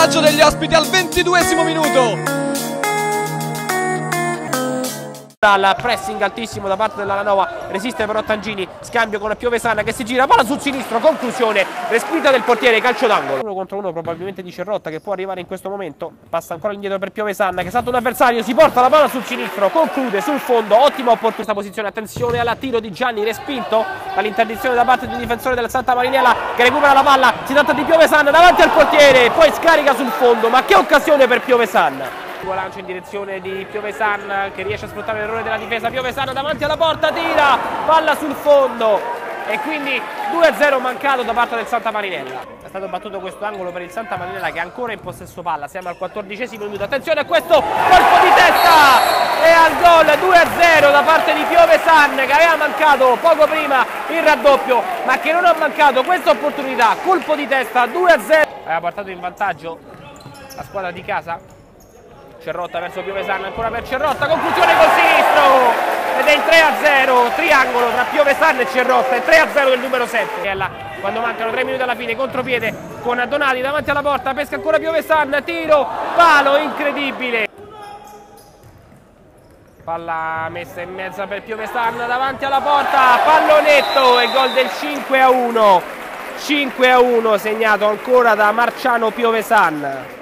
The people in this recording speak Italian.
vantaggio degli ospiti al 22esimo minuto. Al pressing altissimo da parte della Lanova, resiste però Tangini, scambio con Piovesanna che si gira, palla sul sinistro, conclusione, respinta del portiere, calcio d'angolo. 1 contro 1 probabilmente di Cerrotta che può arrivare in questo momento, passa ancora indietro per Piovesanna che salta un avversario, si porta la palla sul sinistro, conclude sul fondo, ottima opportunità posizione, attenzione al tiro di Gianni, respinto dall'interdizione da parte di un difensore del Santa Marinella che recupera la palla, si tratta di Piovesanna davanti al portiere, poi scarica sul fondo, ma che occasione per Piovesanna! Lancio in direzione di Piovesanna che riesce a sfruttare l'errore della difesa. Piovesanna davanti alla porta, tira, palla sul fondo e quindi 2-0 mancato da parte del Santa Marinella. È stato battuto questo angolo per il Santa Marinella che è ancora in possesso palla. Siamo al 14esimo minuto. Attenzione a questo colpo di testa e al gol 2-0 da parte di Piovesanna che aveva mancato poco prima il raddoppio ma che non ha mancato questa opportunità. Colpo di testa 2-0. Aveva portato in vantaggio la squadra di casa. Cerrotta verso Piovesanna, ancora per Cerrotta, conclusione col sinistro ed è il 3-0, triangolo tra Piovesanna e Cerrotta, è 3-0 del numero 7. Quando mancano 3 minuti alla fine, contropiede con Donati davanti alla porta, pesca ancora Piovesanna, tiro, palo, incredibile. Palla messa in mezzo per Piovesanna davanti alla porta, pallonetto e gol del 5-1, 5-1 segnato ancora da Marciano Piovesanna.